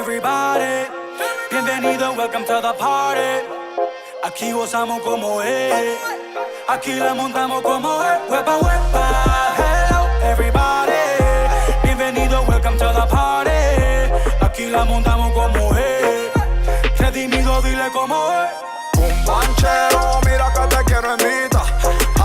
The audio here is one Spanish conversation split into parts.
everybody. Bienvenido, welcome to the party. Aquí gozamos como es. Aquí la montamos como es. Huepa, huepa. Hello, everybody. Bienvenido, welcome to the party. Aquí la montamos como es. Redimido, dile como es. Un banchero, mira que te quiero invitar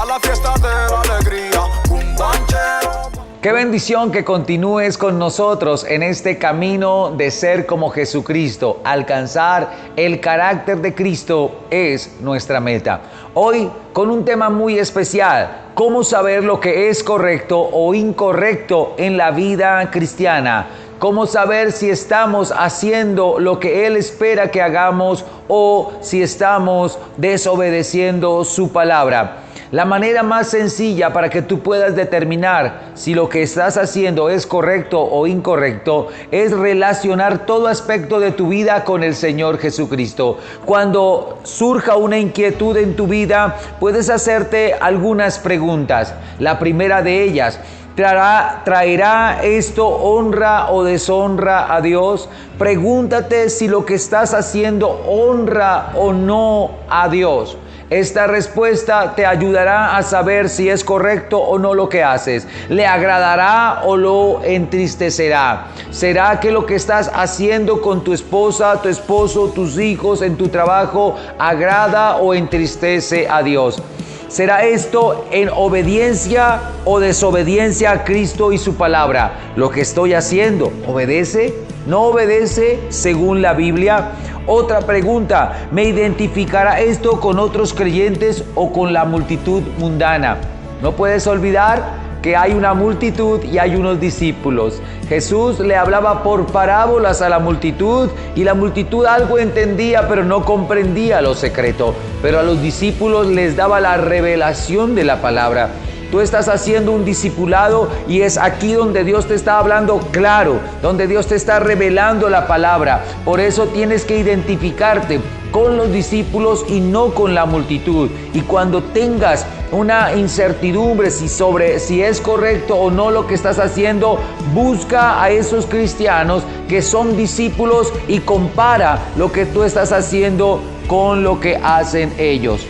a la fiesta de la alegría. Un banchero. Qué bendición que continúes con nosotros en este camino de ser como Jesucristo. Alcanzar el carácter de Cristo es nuestra meta. Hoy con un tema muy especial: cómo saber lo que es correcto o incorrecto en la vida cristiana. Cómo saber si estamos haciendo lo que Él espera que hagamos o si estamos desobedeciendo su palabra. La manera más sencilla para que tú puedas determinar si lo que estás haciendo es correcto o incorrecto es relacionar todo aspecto de tu vida con el Señor Jesucristo. Cuando surja una inquietud en tu vida, puedes hacerte algunas preguntas. La primera de ellas: ¿traerá esto honra o deshonra a Dios? Pregúntate si lo que estás haciendo honra o no a Dios. Esta respuesta te ayudará a saber si es correcto o no lo que haces. ¿Le agradará o lo entristecerá? ¿Será que lo que estás haciendo con tu esposa, tu esposo, tus hijos, en tu trabajo, agrada o entristece a Dios? ¿Será esto en obediencia o desobediencia a Cristo y su palabra? ¿Lo que estoy haciendo obedece? ¿No obedece según la Biblia? Otra pregunta: ¿me identificará esto con otros creyentes o con la multitud mundana? No puedes olvidar que hay una multitud y hay unos discípulos. Jesús le hablaba por parábolas a la multitud y la multitud algo entendía, pero no comprendía lo secreto. Pero a los discípulos les daba la revelación de la palabra. Tú estás haciendo un discipulado y es aquí donde Dios te está hablando claro, donde Dios te está revelando la palabra. Por eso tienes que identificarte con los discípulos y no con la multitud. Y cuando tengas una incertidumbre sobre si es correcto o no lo que estás haciendo, busca a esos cristianos que son discípulos y compara lo que tú estás haciendo con lo que hacen ellos.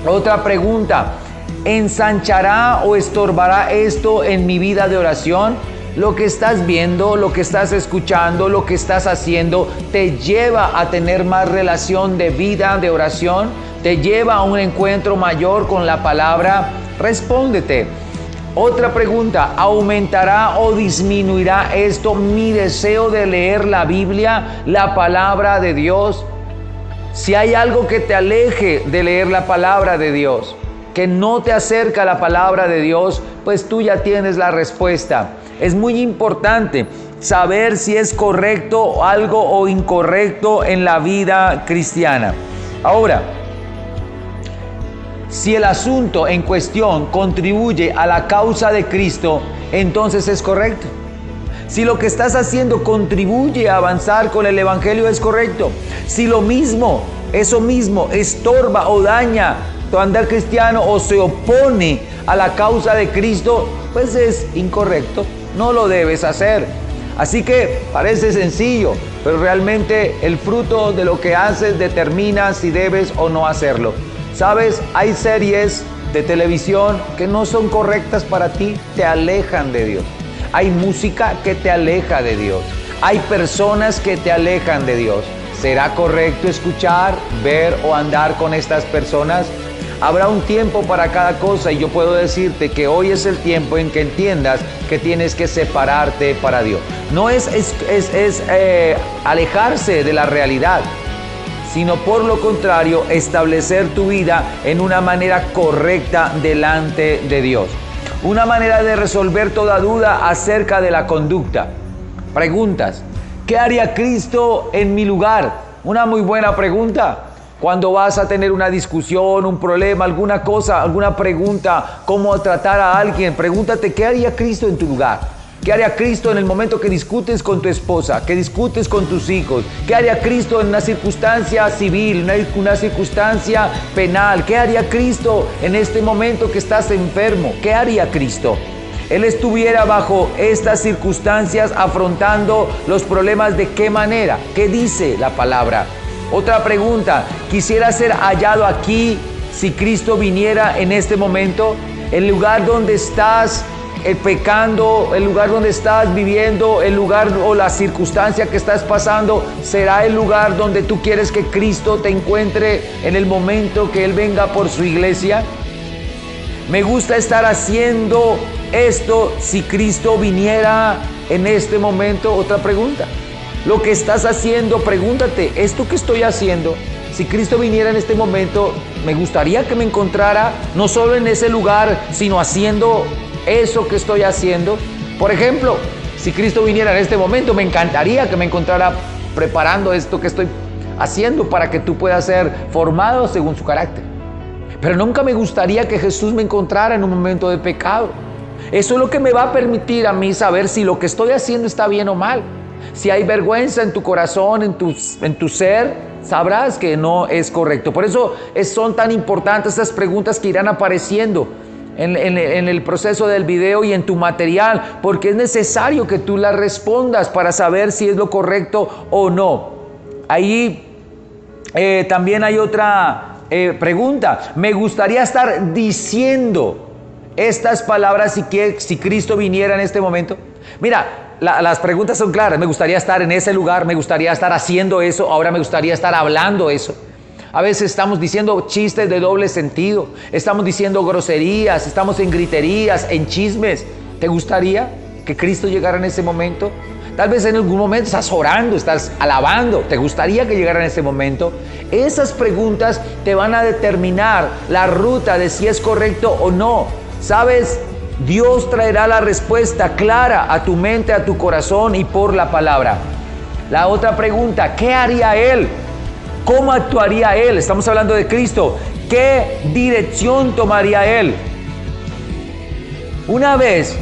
Otra pregunta: ¿ensanchará o estorbará esto en mi vida de oración? Lo que estás viendo, lo que estás escuchando, lo que estás haciendo, ¿te lleva a tener más relación de vida de oración? ¿Te lleva a un encuentro mayor con la palabra? Respóndete. Otra pregunta: ¿aumentará o disminuirá esto mi deseo de leer la Biblia, la palabra de Dios? Si hay algo que te aleje de leer la palabra de Dios, que no te acerca a la palabra de Dios, pues tú ya tienes la respuesta. Es muy importante saber si es correcto algo o incorrecto en la vida cristiana. Ahora, si el asunto en cuestión contribuye a la causa de Cristo, entonces es correcto. Si lo que estás haciendo contribuye a avanzar con el Evangelio, es correcto. Si eso mismo estorba o daña tu andar cristiano o se opone a la causa de Cristo, pues es incorrecto, no lo debes hacer. Así que parece sencillo, pero realmente el fruto de lo que haces determina si debes o no hacerlo. ¿Sabes? Hay series de televisión que no son correctas para ti, te alejan de Dios. Hay música que te aleja de Dios. Hay personas que te alejan de Dios. ¿Será correcto escuchar, ver o andar con estas personas? Habrá un tiempo para cada cosa y yo puedo decirte que hoy es el tiempo en que entiendas que tienes que separarte para Dios. No es alejarse de la realidad, sino por lo contrario, establecer tu vida en una manera correcta delante de Dios. Una manera de resolver toda duda acerca de la conducta. Preguntas: ¿qué haría Cristo en mi lugar? Una muy buena pregunta. Cuando vas a tener una discusión, un problema, alguna cosa, alguna pregunta, cómo tratar a alguien, pregúntate: ¿qué haría Cristo en tu lugar? ¿Qué haría Cristo en el momento que discutes con tu esposa, que discutes con tus hijos? ¿Qué haría Cristo en una circunstancia civil, una circunstancia penal? ¿Qué haría Cristo en este momento que estás enfermo? ¿Qué haría Cristo? Él estuviera bajo estas circunstancias afrontando los problemas, ¿de qué manera? ¿Qué dice la palabra? Otra pregunta, ¿quisiera ser hallado aquí si Cristo viniera en este momento? El lugar donde estás pecando, el lugar donde estás viviendo, el lugar o la circunstancia que estás pasando, ¿será el lugar donde tú quieres que Cristo te encuentre en el momento que Él venga por su iglesia? Me gusta estar haciendo esto si Cristo viniera en este momento. Otra pregunta. Lo que estás haciendo, pregúntate, ¿esto que estoy haciendo? Si Cristo viniera en este momento, me gustaría que me encontrara no solo en ese lugar, sino haciendo eso que estoy haciendo. Por ejemplo, si Cristo viniera en este momento, me encantaría que me encontrara preparando esto que estoy haciendo para que tú puedas ser formado según su carácter. Pero nunca me gustaría que Jesús me encontrara en un momento de pecado. Eso es lo que me va a permitir a mí saber si lo que estoy haciendo está bien o mal. Si hay vergüenza en tu corazón, en tu ser, sabrás que no es correcto. Por eso son tan importantes estas preguntas que irán apareciendo en el proceso del video y en tu material, porque es necesario que tú las respondas para saber si es lo correcto o no. Ahí también hay otra pregunta. Me gustaría estar diciendo estas palabras si Cristo viniera en este momento. Mira, las preguntas son claras. Me gustaría estar en ese lugar, me gustaría estar haciendo eso, ahora me gustaría estar hablando eso. A veces estamos diciendo chistes de doble sentido, estamos diciendo groserías, estamos en griterías, en chismes. ¿Te gustaría que Cristo llegara en ese momento? Tal vez en algún momento estás orando, estás alabando. ¿Te gustaría que llegara en ese momento? Esas preguntas te van a determinar la ruta de si es correcto o no. ¿Sabes? Dios traerá la respuesta clara a tu mente, a tu corazón y por la palabra. La otra pregunta, ¿qué haría Él? ¿Cómo actuaría Él? Estamos hablando de Cristo. ¿Qué dirección tomaría Él? Una vez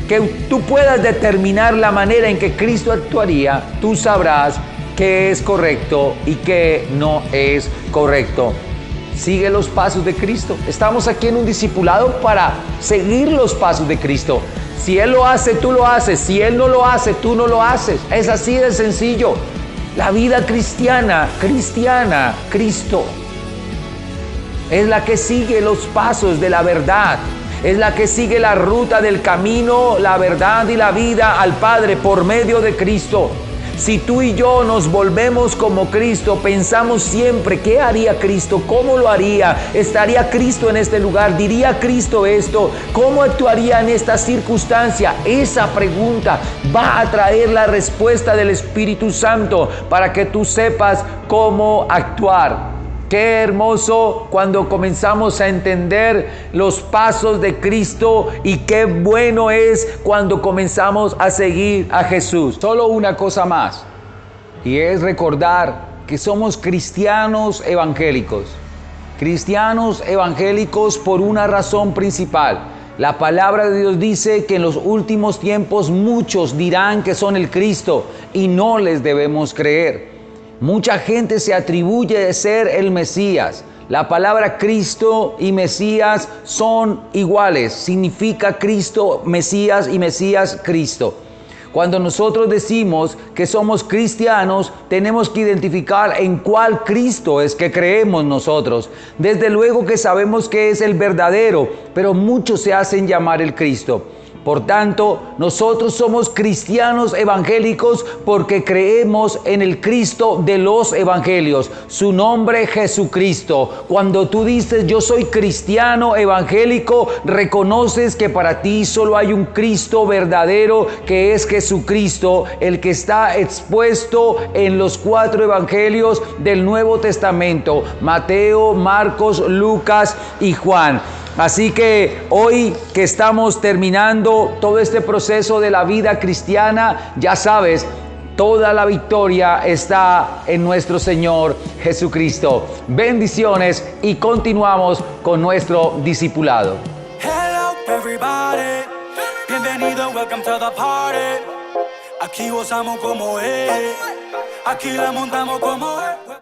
que tú puedas determinar la manera en que Cristo actuaría, tú sabrás qué es correcto y qué no es correcto. Sigue los pasos de Cristo. Estamos aquí en un discipulado para seguir los pasos de Cristo. Si Él lo hace, tú lo haces. Si Él no lo hace, tú no lo haces. Es así de sencillo. La vida cristiana, Cristo, es la que sigue los pasos de la verdad. Es la que sigue la ruta del camino, la verdad y la vida al Padre por medio de Cristo. Si tú y yo nos volvemos como Cristo, pensamos siempre, ¿qué haría Cristo? ¿Cómo lo haría? ¿Estaría Cristo en este lugar? ¿Diría Cristo esto? ¿Cómo actuaría en esta circunstancia? Esa pregunta va a traer la respuesta del Espíritu Santo para que tú sepas cómo actuar. Qué hermoso cuando comenzamos a entender los pasos de Cristo y qué bueno es cuando comenzamos a seguir a Jesús. Solo una cosa más, y es recordar que somos cristianos evangélicos. Cristianos evangélicos por una razón principal. La palabra de Dios dice que en los últimos tiempos muchos dirán que son el Cristo y no les debemos creer. Mucha gente se atribuye de ser el Mesías. La palabra Cristo y Mesías son iguales. Significa Cristo, Mesías y Mesías, Cristo. Cuando nosotros decimos que somos cristianos, tenemos que identificar en cuál Cristo es que creemos nosotros. Desde luego que sabemos que es el verdadero, pero muchos se hacen llamar el Cristo. Por tanto, nosotros somos cristianos evangélicos porque creemos en el Cristo de los evangelios, su nombre Jesucristo. Cuando tú dices yo soy cristiano evangélico, reconoces que para ti solo hay un Cristo verdadero, que es Jesucristo, el que está expuesto en los 4 evangelios del Nuevo Testamento: Mateo, Marcos, Lucas y Juan. Así que hoy que estamos terminando todo este proceso de la vida cristiana, ya sabes, toda la victoria está en nuestro Señor Jesucristo. Bendiciones y continuamos con nuestro discipulado. Hello everybody, bienvenido, welcome to the party. Aquí gozamos como es, aquí la montamos como es.